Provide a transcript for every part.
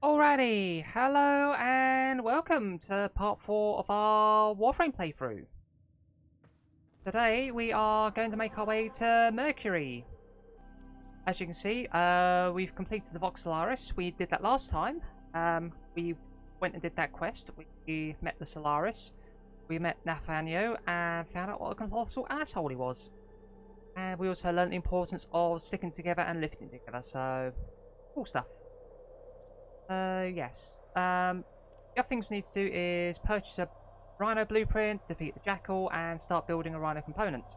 Alrighty, hello and welcome to part 4 of our Warframe playthrough. Today we are going to make our way to Mercury. As you can see, we've completed the Vox Solaris. We did that last time. We went and did that quest. We met the Solaris. We met Nathaniel and found out what a colossal asshole he was. And we also learned the importance of sticking together and lifting together, so cool stuff. Yes. The other things we need to do is purchase a Rhino blueprint, defeat the Jackal, and start building a Rhino component.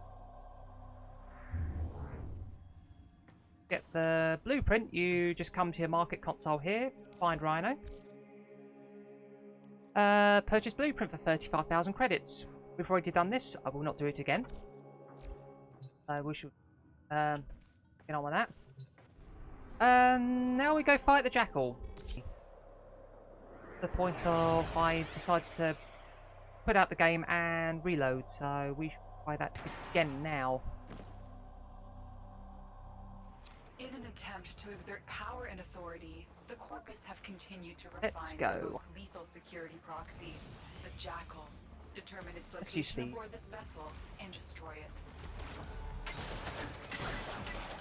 Get the blueprint, you just come to your market console here, find Rhino. Purchase blueprint for 35,000 credits. We've already done this, I will not do it again. We should get on with that. Now we go fight the Jackal. The point of I decided to put out the game and reload, so we should try that again now. In an attempt to exert power and authority, the Corpus have continued to refine their most lethal security proxy, the Jackal. Determine its location aboard this vessel and destroy it.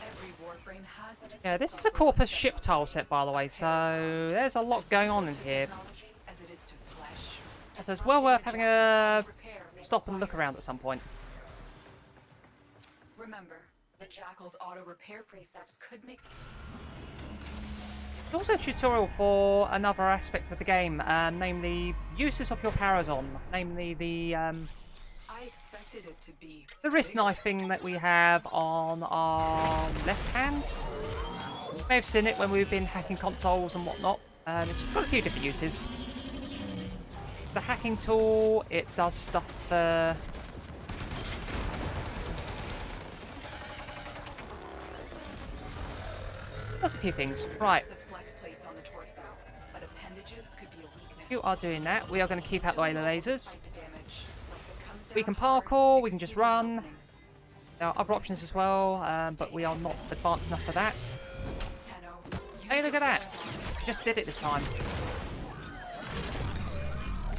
Every Warframe has at its this is a Corpus ship tile set, by the way, so there's a lot going on in here. So it's well worth having a stop and look around at some point. Remember, the Jackal's auto repair precepts could make. There's also a tutorial for another aspect of the game, namely uses of your Parazon, namely the I expected it to be the wrist knife thing that we have on our left hand. You may have seen it when we've been hacking consoles and whatnot. It's got a few different uses. It's a hacking tool. It does stuff for does a few things. Right. You are doing that. We are going to keep out the way of the lasers. We can parkour, we can just run. There are other options as well, but we are not advanced enough for that. Hey, look at that! I just did it this time.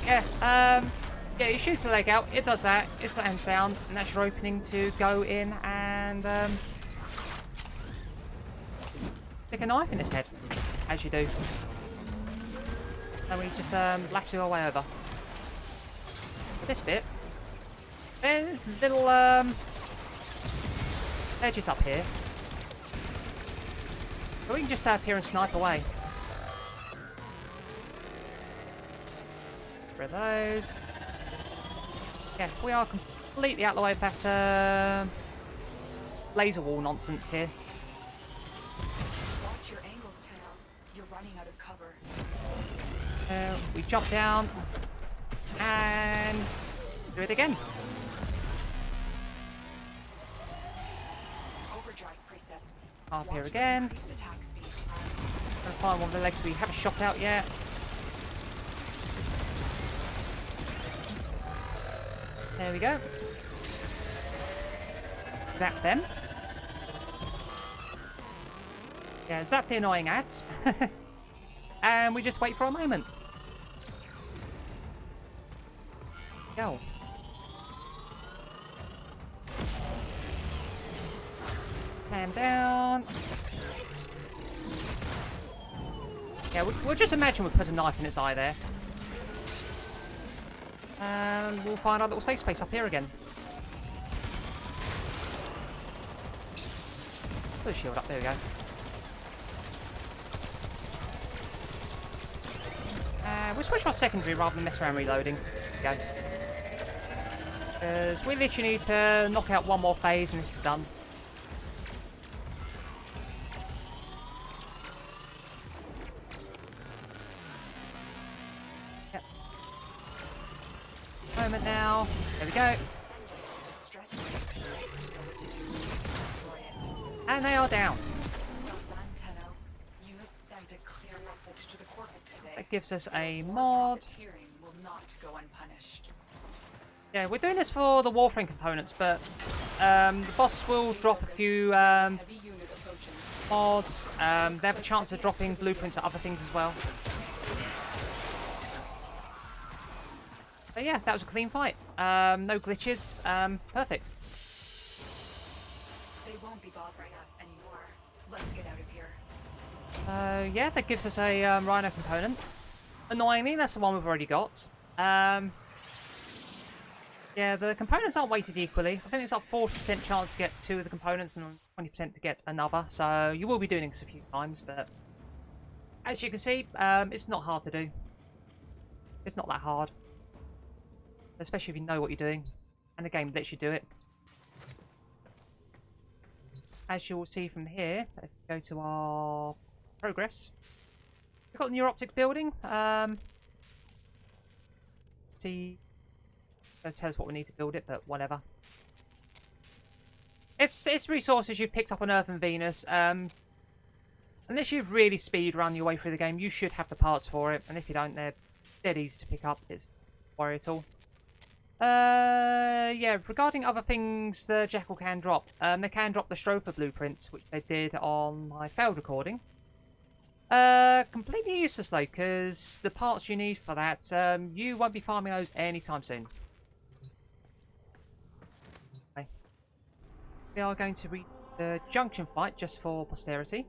Yeah, you shoot the leg out, it does that, it slams down, and that's your opening to go in and stick a knife in its head, as you do. And we just lasso our way over. For this bit, there's little edges up here. So we can just stay up here and snipe away. Rid of those. Yeah, we are completely out of the way of that laser wall nonsense here. Watch your angles, Tenno. You're running out of cover. We jump down and do it again. Up here again. Gonna find one of the legs we haven't shot out yet. There we go. Zap them. Yeah, zap the annoying ads. And we just wait for a moment. Go. Slam down. Yeah, we'll just imagine we put a knife in its eye there. And we'll find our little safe space up here again. Put a shield up, there we go. We'll switch to our secondary rather than mess around reloading. There we go. Because we literally need to knock out one more phase and this is done. Moment now. There we go. And they are down. That gives us a mod. Yeah, we're doing this for the Warframe components, but the boss will drop a few mods. They have a chance of dropping blueprints at other things as well. But yeah, that was a clean fight. No glitches. Perfect. They won't be bothering us anymore. Let's get out of here. Yeah, that gives us a Rhino component. Annoyingly, that's the one we've already got. Yeah, the components aren't weighted equally. I think it's like 40% chance to get 2 of the components and 20% to get another. So you will be doing this a few times, but as you can see, it's not hard to do. It's not that hard. Especially if you know what you're doing. And the game lets you do it. As you'll see from here, if we go to our progress, we've got the Neuroptic building. See, that tells us what we need to build it, but whatever. It's resources you've picked up on Earth and Venus. Unless you've really speed run your way through the game, you should have the parts for it. And if you don't, they're dead easy to pick up. It's no worry at all. Yeah, regarding other things the Jackal can drop. They can drop the Stropher blueprints, which they did on my failed recording. Completely useless though, because the parts you need for that, you won't be farming those anytime soon. Okay. We are going to read the junction fight just for posterity.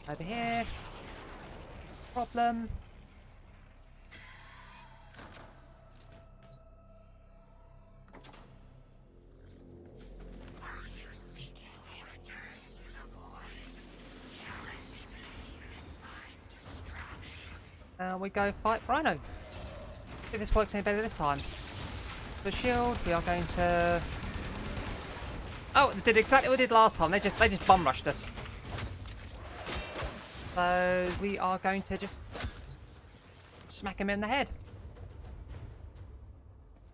Over here. Problem. We go fight Rhino. If this works any better this time. The shield, we are going to... Oh, it did exactly what we did last time. They just bum rushed us. So we are going to just smack him in the head.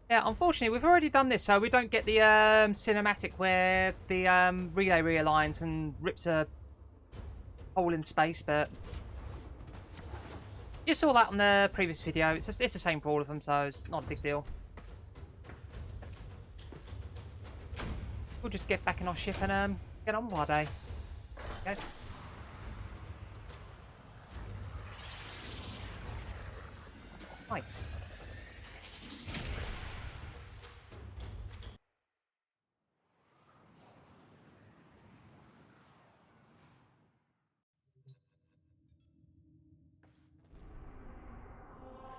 Yeah, unfortunately, we've already done this, so we don't get the cinematic where the relay realigns and rips a hole in space, but you saw that on the previous video. It's the same for all of them, so it's not a big deal. We'll just get back in our ship and get on with our day. Okay. Nice.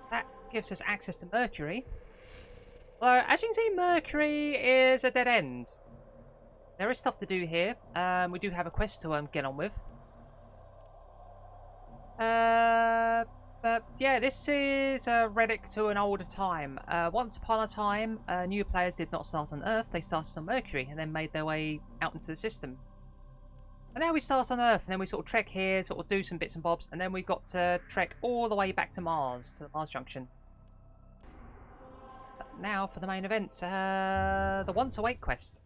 That gives us access to Mercury. Although, as you can see, Mercury is a dead end. There is stuff to do here. We do have a quest to get on with. But yeah, this is a relic to an older time. Once upon a time, new players did not start on Earth, they started on Mercury and then made their way out into the system. And now we start on Earth and then we sort of trek here, sort of do some bits and bobs, and then we've got to trek all the way back to Mars, to the Mars Junction. But now for the main event, the Once Awake quest.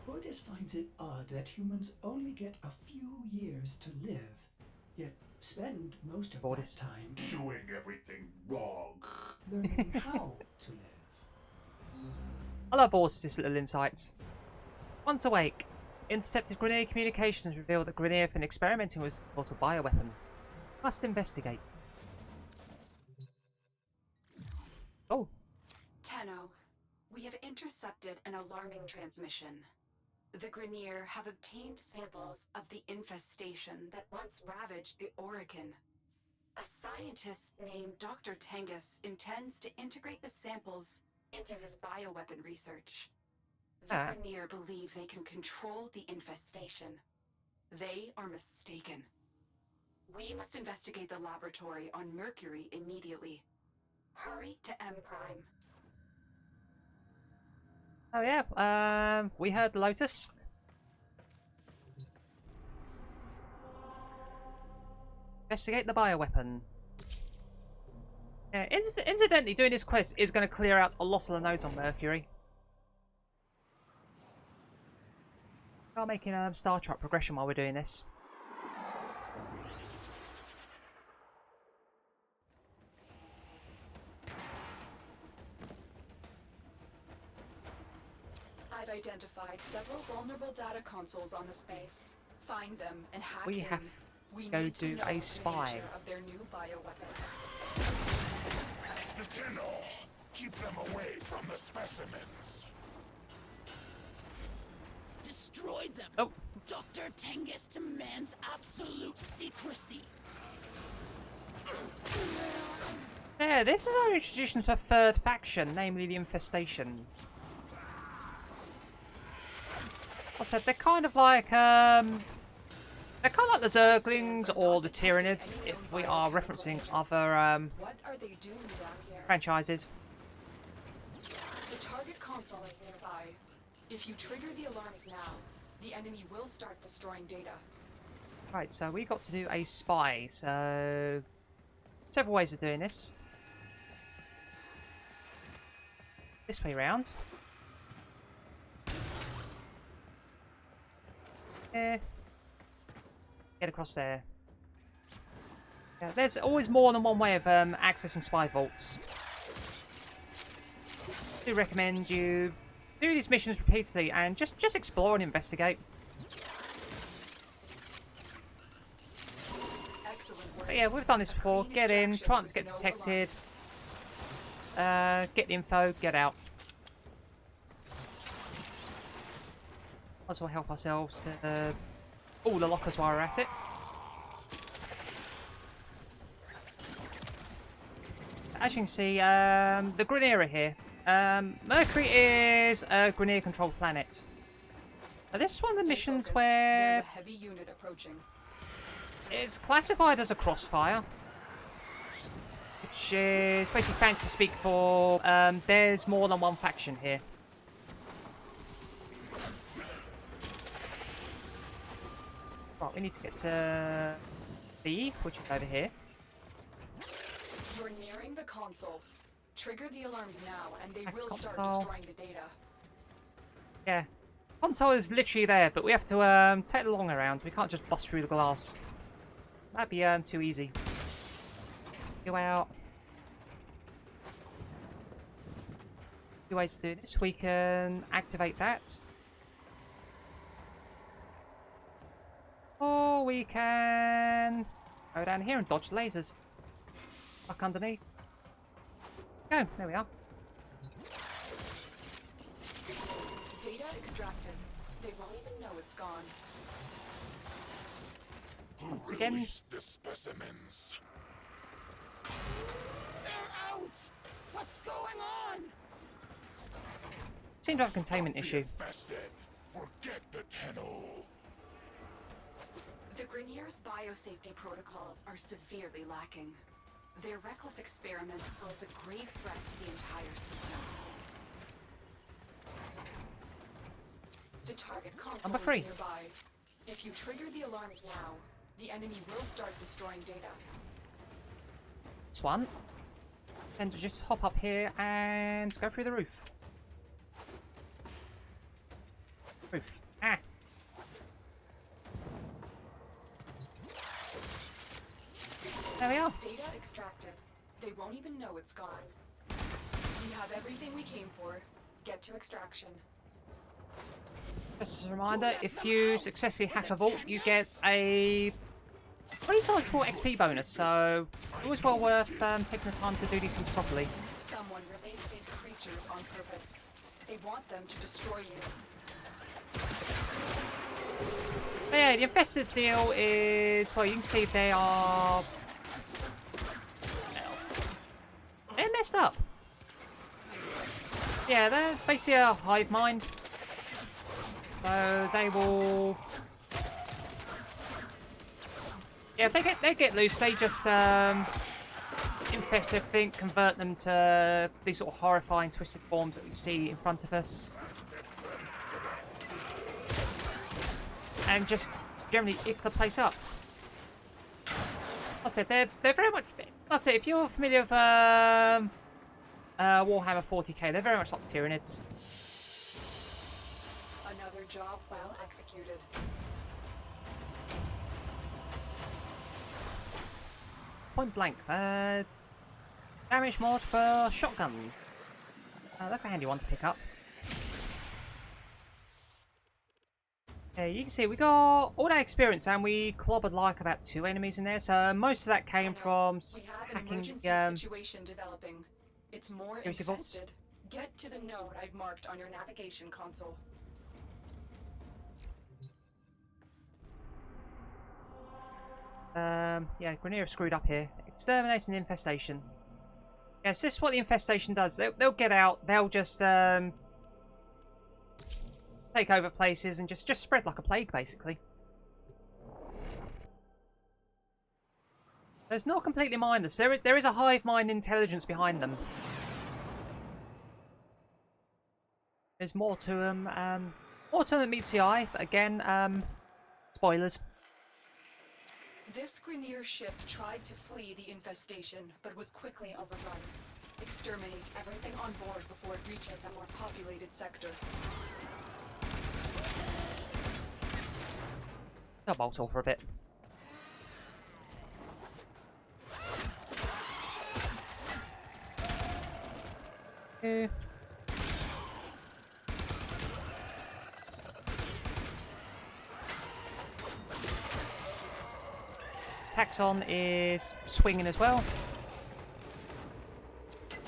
Bordis finds it odd that humans only get a few years to live, yet spend most of that time doing everything wrong. learning how to live. I love Bordis' little insights. Once Awake. Intercepted Grineer communications reveal that Grineer have been experimenting with a mortal bioweapon. Must investigate. Oh. Tenno, we have intercepted an alarming transmission. The Grineer have obtained samples of the infestation that once ravaged the Orican. A scientist named Dr. Tengus intends to integrate the samples into his bioweapon research. The Grineer believe they can control the infestation. They are mistaken. We must investigate the laboratory on Mercury immediately. Hurry to M Prime. Oh yeah, we heard Lotus. Investigate the bioweapon. Yeah, incidentally, doing this quest is going to clear out a lot of the nodes on Mercury. We are making Star Trek progression while we're doing this. I've identified several vulnerable data consoles on the space. Find them and hack We in. have go do a spy. Their new bioweapon. The tunnel. Keep them away from the specimens. Destroy them. Oh. Dr. Tengus demands absolute secrecy. Yeah, this is our introduction to a third faction, namely the Infestation. Like I said, they're kind of like, they're kind of like the Zerglings or the Tyranids, if we are referencing other, What are they doing down here? franchises. The target console is nearby. If you trigger the alarms now, the enemy will start destroying data. Right, so we got to do a spy, so several ways of doing this. This way round. Yeah. Get across there. Yeah, there's always more than one way of accessing spy vaults. I do recommend you do these missions repeatedly and just explore and investigate. Excellent work. But yeah, we've done this before. Get in, try not to get detected. Get the info, get out. Might as well help ourselves to all the lockers while we're at it. As you can see, the Grineer here. Mercury is a Grineer-controlled planet. Now, this is one of the Stay missions focused. where There's a heavy unit approaching. it's classified as a crossfire, which is basically fancy speak for there's more than one faction here. Right, we need to get to B, which is over here. You're nearing the console. Trigger the alarms now, and they will start Console. destroying the data. Yeah, console is literally there, but we have to take the long way around. We can't just bust through the glass. That'd be too easy. Go out. Two ways to do this. We can activate that. Or we can go down here and dodge the lasers. Look underneath. Go, there we are. Data extracted. They won't even know it's gone. Once again. Release the specimens. They're out. What's going on? Seem to have a containment issue. Infested. Forget the tunnel. The Grineer's biosafety protocols are severely lacking. Their reckless experiments pose a grave threat to the entire system. The target console Number 3. is nearby. If you trigger the alarms now, the enemy will start destroying data. This one. And just hop up here and go through the roof. Roof. Ah. There we are. Data extracted. They won't even know it's gone. We have everything we came for. Get to extraction. Just as a reminder, if you successfully hack a vault, you get a pretty sizable XP bonus, so always well worth taking the time to do these things properly. Someone released these creatures on purpose. They want them to destroy you. But yeah, the Infested's deal is, well, you can see they are... They're messed up. Yeah, they're basically a hive mind. So they will... Yeah, if they get loose, they just infest everything, convert them to these sort of horrifying twisted forms that we see in front of us. And just generally ick the place up. Like I said, they're very much... Like I said, if you're familiar with Warhammer 40k, they're very much like the Tyranids. Another job well executed. Point blank. Damage mod for shotguns. That's a handy one to pick up. Yeah, you can see we got all that experience and we clobbered like about 2 enemies in there. So most of that came from hacking situation developing. It's more security vaults. infested. Get to the node I've marked on your navigation console. Yeah, Grenier screwed up here. Exterminating the infestation. Yes, this is what the infestation does. They'll get out. They'll just take over places and just spread like a plague, basically. It's not completely mindless. There is a hive mind intelligence behind them. There's more to them. More to them than meets the eye. But again, spoilers. This Grenier ship tried to flee the infestation, but was quickly overrun. Exterminate everything on board before it reaches a more populated sector. I'll bolt off for a bit. Okay. Taxon is swinging as well.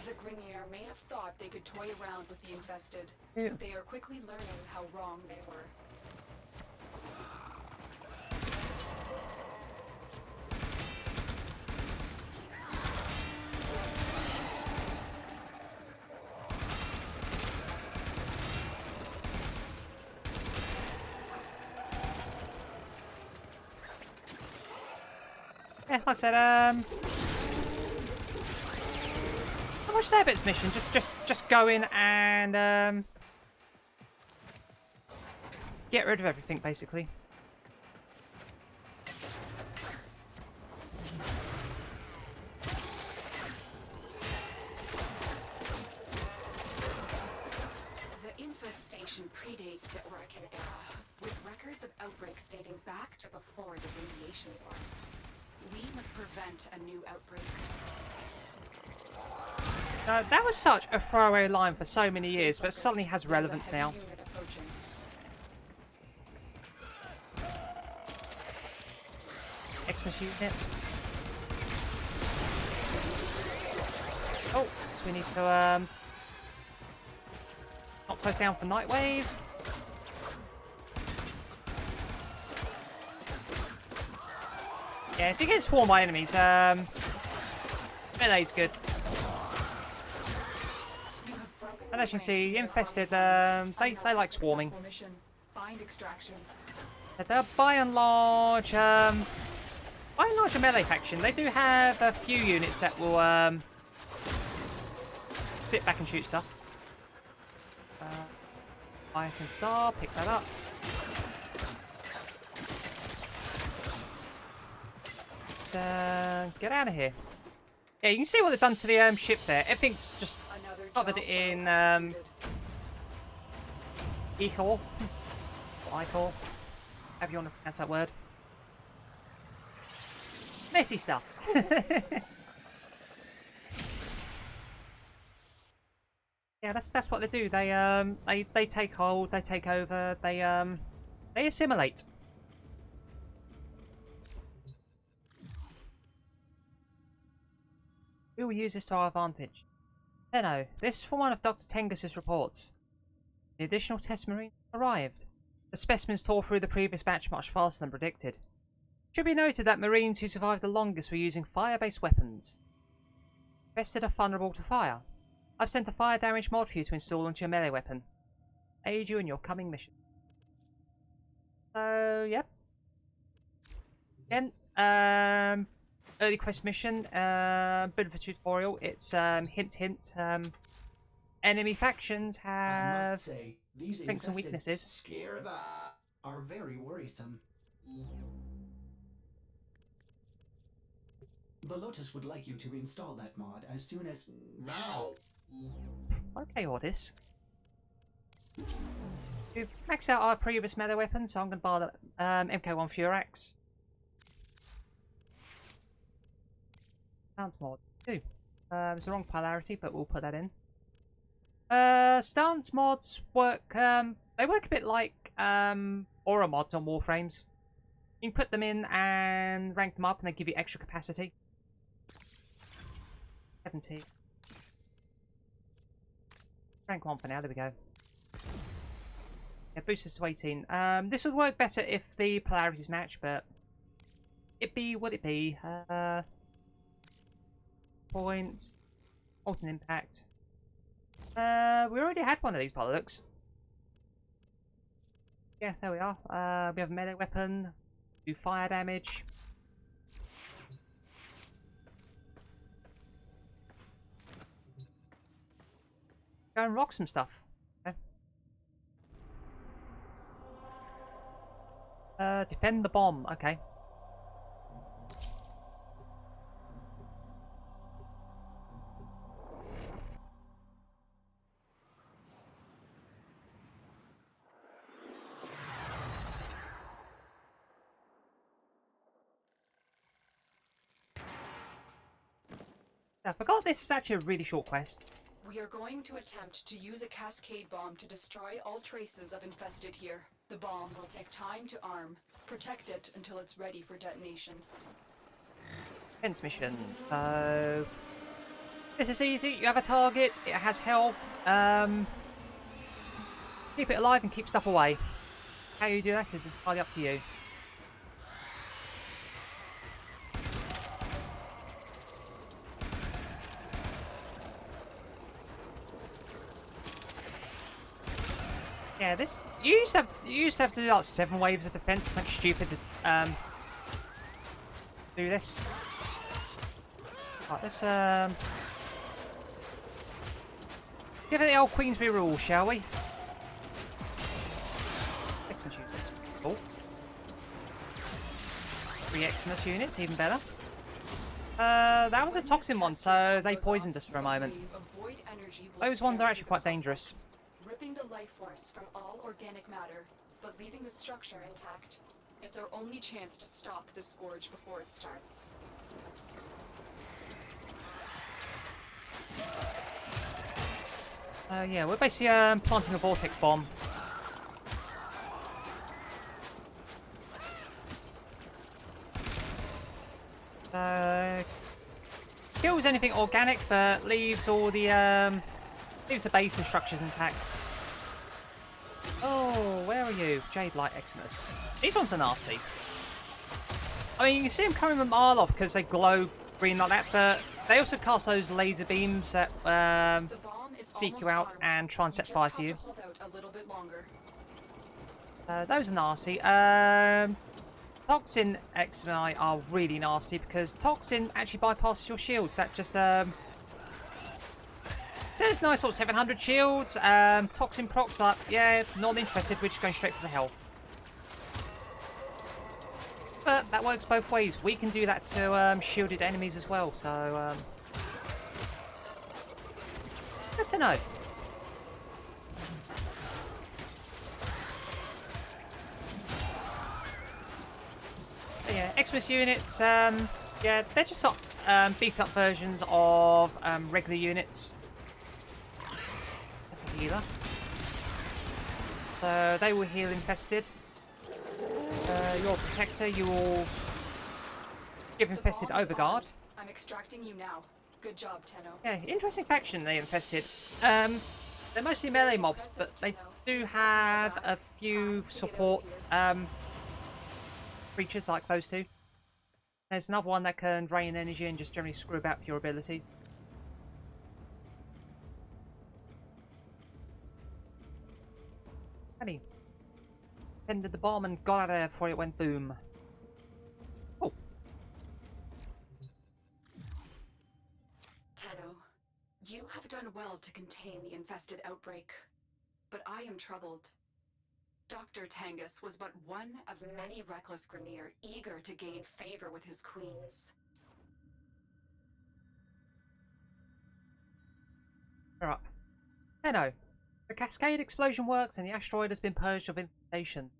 The Grenier may have thought they could toy around with the infested, Yeah. but they are quickly learning how wrong they were. Yeah, like I said, how much say about this mission? Just go in and get rid of everything, basically. The infestation predates the Oracle era, with records of outbreaks dating back to before the radiation wars. We must prevent a new outbreak. That was such a throwaway line for so many years, but it suddenly has There's a relevance heavy now. unit approaching. Xmas unit. Oh, so we need to not close down for Nightwave. Yeah, if you get swarmed by enemies, melee's good. You have broken And as you can the see, ranks. Infested, they like swarming. Successful mission. Find extraction. But they're by and large a melee faction. They do have a few units that will sit back and shoot stuff. Iron Star, pick that up. Let's get out of here. Yeah, you can see what they've done to the ship there. Everything's just Another covered job in well executed. Ichor. Or Ichor. However you want to pronounce that word. Messy stuff. Yeah, that's what they do. They take hold, they take over, they assimilate. We will use this to our advantage. Tenno, this is from one of Dr. Tengus's reports. The additional test marine arrived. The specimens tore through the previous batch much faster than predicted. Should be noted that Marines who survived the longest were using fire-based weapons. Infested are vulnerable to fire. I've sent a fire damage mod for you to install onto your melee weapon. Aid you in your coming mission. So, yep. Again, early quest mission, bit of a tutorial. It's hint hint. Enemy factions I have must say, these strengths and infested weaknesses. scare the are very worrisome. The Lotus would like you to install that mod as soon as Now! Okay, Ordis. We've maxed out our previous melee weapon, so I'm going to buy the MK1 Furax. Stance mod 2. It's the wrong polarity, but we'll put that in. Stance mods work. They work a bit like aura mods on Warframes. You can put them in and rank them up and they give you extra capacity. 70. Rank 1 for now, there we go. Yeah, boosts us to 18. This would work better if the polarities match, but it be what it be. Points. Molten impact. We already had one of these by the looks. Yeah, there we are. We have a melee weapon. Do fire damage. Go and rock some stuff. Okay. Defend the bomb. Okay. I forgot this is actually a really short quest. We are going to attempt to use a cascade bomb to destroy all traces of Infested here. The bomb will take time to arm. Protect it until it's ready for detonation. Defense mission. So this is easy. You have a target. It has health. Keep it alive and keep stuff away. How you do that is entirely up to you. Yeah, this you used to have to do like 7 waves of defense. It's something stupid to do this. Right, let's give it the old Queensbury rule, shall we? Xmas units. Cool. 3 Xmas units, even better. That was a toxin one, so they poisoned us for a moment. Those ones are actually quite dangerous. Ripping the life force from all organic matter, but leaving the structure intact. It's our only chance to stop the scourge before it starts. Yeah, we're basically planting a vortex bomb. Kills anything organic, but leaves all the leaves the base and structures intact. Oh, where are you? Jade Light Xmas. These ones are nasty. I mean, you can see them coming from Marloff because they glow green like that, but they also cast those laser beams that seek you out and try and set fire to you. Those are nasty. Toxin Xmi are really nasty because Toxin actually bypasses your shields. That just says nice sort of 700 shields. Toxin procs like, yeah, not interested. We're just going straight for the health. But that works both ways. We can do that to shielded enemies as well. So good to know. But yeah, Xmas units. Yeah, they're just sort of beefed up versions of regular units. That's a healer. So they will heal Infested. Your protector, you will give Infested Overguard. I'm extracting you now. Good job, Tenno. Yeah, interesting faction, they Infested. They're mostly melee mobs, but they do have a few support creatures like those two. There's another one that can drain energy and just generally screw about with your abilities. Honey. Defended the bomb and got out of there before it went boom. Oh. Tenno, you have done well to contain the Infested outbreak, but I am troubled. Dr. Tengus was but one of many reckless Grineer eager to gain favor with his queens. Alright. Hello. The cascade explosion works and the asteroid has been purged of infestation.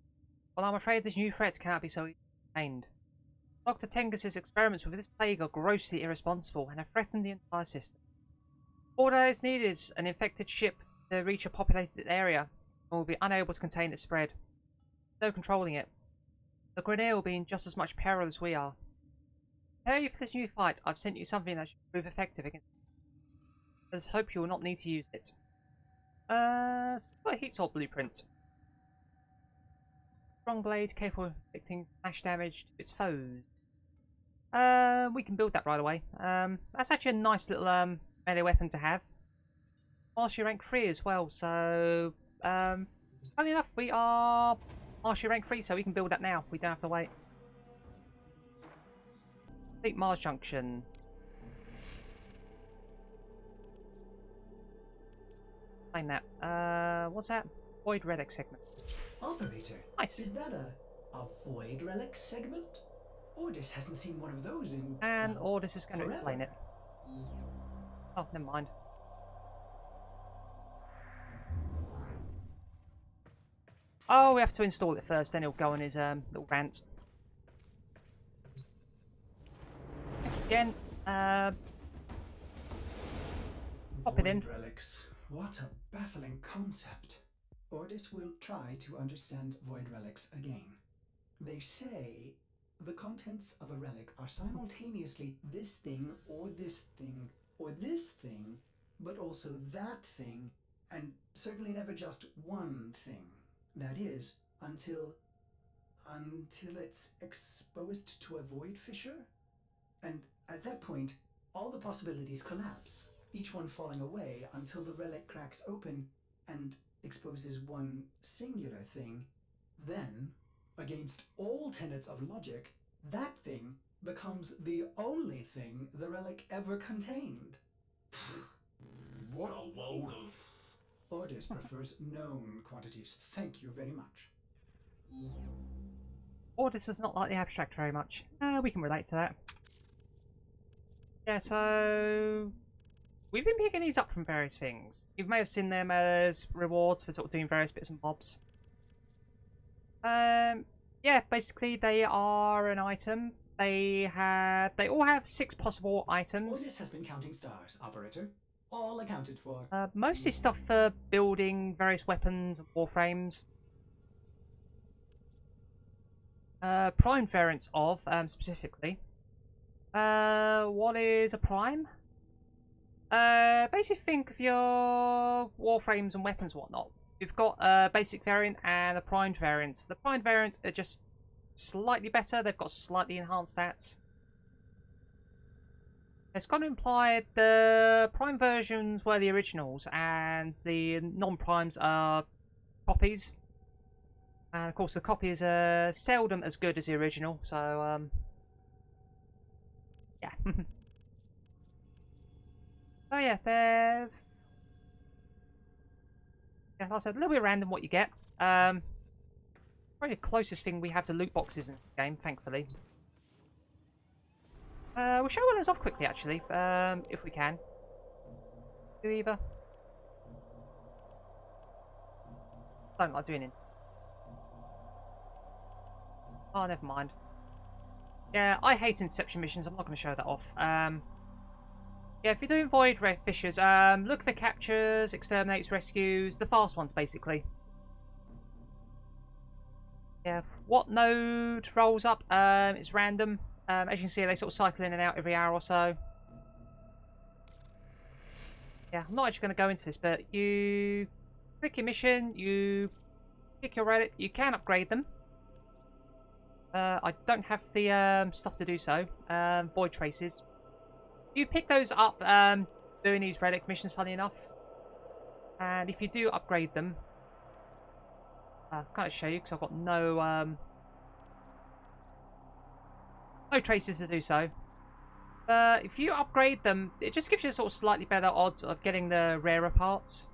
Well, I'm afraid this new threat cannot be so contained. Dr. Tengus's experiments with this plague are grossly irresponsible and have threatened the entire system. All that is needed is an infected ship to reach a populated area and will be unable to contain its spread. no controlling it. The grenade will be in just as much peril as we are. To prepare you for this new fight, I've sent you something that should prove effective against. Let's hope you will not need to use it. So we've got a heat sword blueprint. Strong blade capable of inflicting smash damage to its foes. We can build that right away. That's actually a nice little melee weapon to have. Mastery rank 3 as well, so funny enough, we are Mastery rank 3, so we can build that now. We don't have to wait. Complete Mars Junction. Find that. What's that? Void relic segment. Operator, Nice. is that a void relic segment? Ordis hasn't seen one of those in... And well, Ordis is going to explain it. forever. Oh, never mind. Oh, we have to install it first, then he'll go on his little rant. Again, pop it in. Void relics. What a baffling concept. Ordis will try to understand void relics again. They say the contents of a relic are simultaneously this thing, or this thing, or this thing, but also that thing, and certainly never just one thing. That is, until it's exposed to a void fissure. And at that point, all the possibilities collapse, each one falling away until the relic cracks open and exposes one singular thing. Then, against all tenets of logic, that thing becomes the only thing the relic ever contained. What a load of... Ordis prefers known quantities. Thank you very much. Ordis does not like the abstract very much. We can relate to that. Yeah, so we've been picking these up from various things. You may have seen them as rewards for sort of doing various bits and bobs. Yeah, basically they are an item. They all have 6 possible items. Ordis has been counting stars, operator. All accounted for. Mostly stuff for building various weapons and warframes. Prime variants of, specifically. What is a prime? Basically think of your warframes and weapons and whatnot. You've got a basic variant and a primed variant. The primed variants are just slightly better. They've got slightly enhanced stats. It's kind of implied the prime versions were the originals and the non-primes are copies. And of course the copies are seldom as good as the original, so yeah. Oh yeah, they've... Yeah, like I said, a little bit random what you get. Probably the closest thing we have to loot boxes in the game, thankfully. We'll show one of those off quickly, actually, if we can. Do either. Don't like doing it. Oh, never mind. Yeah, I hate Inception missions. I'm not going to show that off. Yeah, if you're doing Void Red Fissures, look for captures, exterminates, rescues, the fast ones, basically. Yeah, what node rolls up? It's random. As you can see, they sort of cycle in and out every hour or so. Yeah, I'm not actually going to go into this, but you click your mission, you pick your relic, you can upgrade them. I don't have the stuff to do so. Void Traces. You pick those up doing these relic missions, funny enough. And if you do upgrade them, I can't show you because I've got no traces to do so. If you upgrade them, it just gives you sort of slightly better odds of getting the rarer parts.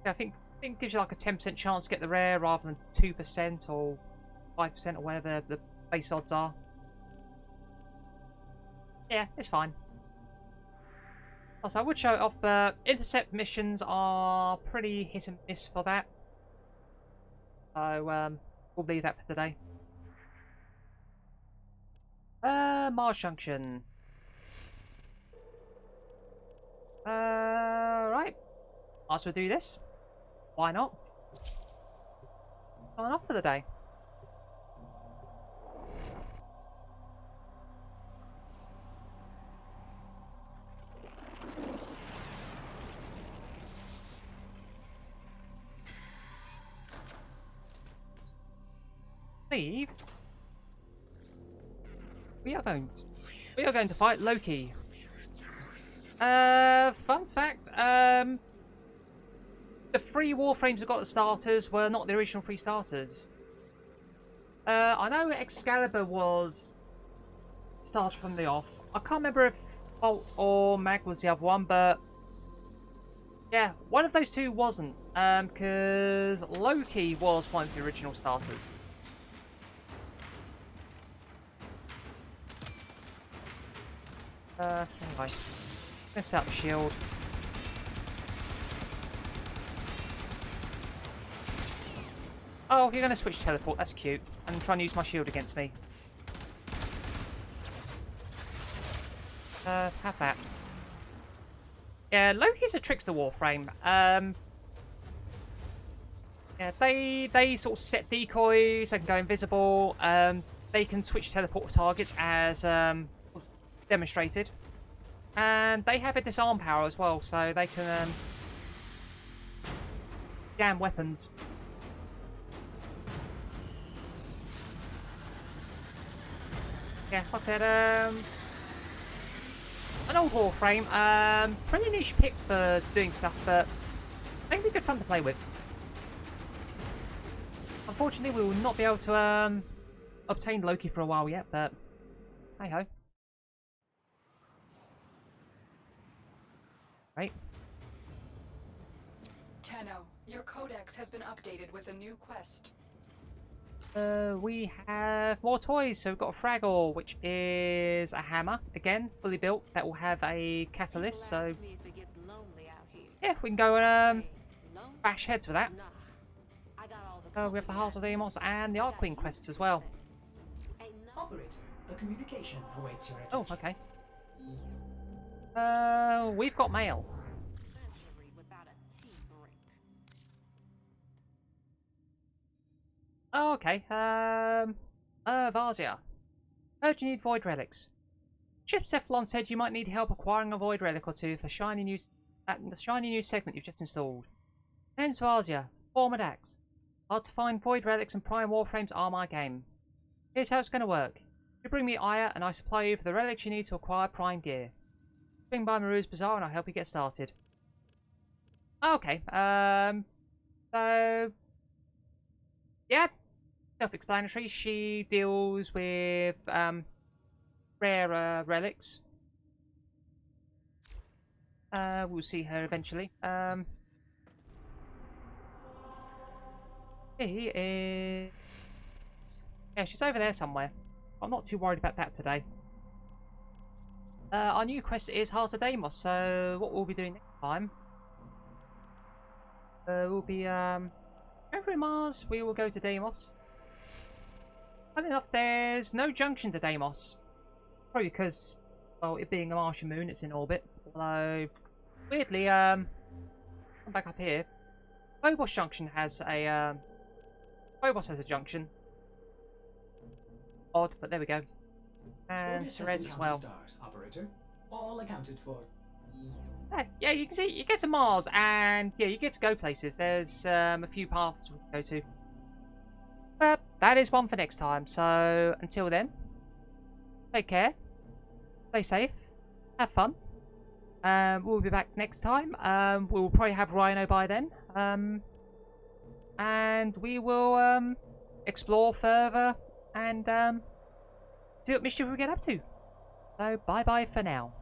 Yeah, I think it gives you like a 10% chance to get the rare rather than 2% or 5% or whatever the base odds are. Yeah, it's fine. Also, I would show it off, but intercept missions are pretty hit and miss for that. So, we'll leave that for today. Mars Junction. Right. Might as well do this. Why not? sign off for the day. Leave. We are going to fight Loki. Fun fact, the 3 Warframes we got as starters were not the original 3 starters. I know Excalibur was started from the off. I can't remember if Bolt or Mag was the other one, but yeah, one of those 2 wasn't. Because Loki was one of the original starters. Anyway, let's set up the shield. Oh, you're gonna switch teleport. That's cute. And try and use my shield against me. Have that. Yeah, Loki's a trickster Warframe. Yeah, they sort of set decoys. They can go invisible. They can switch teleport targets as was demonstrated, and they have a disarm power as well, so they can jam weapons. Yeah, like I said, an old Warframe, pretty niche pick for doing stuff, but I think it'd be good fun to play with. Unfortunately, we will not be able to obtain Loki for a while yet, but hey ho. Right. Tenno, your codex has been updated with a new quest. We have more toys. So we've got a Fraggle, which is a hammer, again, fully built, that will have a catalyst, so yeah, we can go and bash heads with that. We have the Hearts of the Deimos and the Arc Queen quests as well. Operator, the communication awaits your attention. Oh, okay. We've got mail. Oh, okay. Varzia. Heard you need Void Relics. Chip Cephalon said you might need help acquiring a Void Relic or 2 for the shiny new segment you've just installed. Name's Varzia. Former Dax. Hard to find Void Relics and Prime Warframes are my game. Here's how it's going to work. You bring me Aya and I supply you with the relics you need to acquire Prime gear. Swing by Maru's Bazaar and I'll help you get started. Okay, so yeah, self-explanatory. She deals with rare relics. We'll see her eventually. She is... yeah, she's over there somewhere. I'm not too worried about that today. Our new quest is Heart of Deimos, so what we'll be doing next time... we'll be... over Mars, we will go to Deimos. Funny enough, there's no junction to Deimos. Probably because, well, it being a Martian moon, it's in orbit. Although, weirdly, I'm back up here. Phobos Junction has a, Phobos has a junction. Odd, but there we go. And Ceres as well. Stars, operator. All accounted for. Yeah, you can see, you get to Mars, and yeah, you get to go places. There's a few paths we can go to. But that is one for next time, so until then, take care, stay safe, have fun. We'll be back next time. We will probably have Rhino by then. And we will explore further and see what mischief we get up to. So bye-bye for now.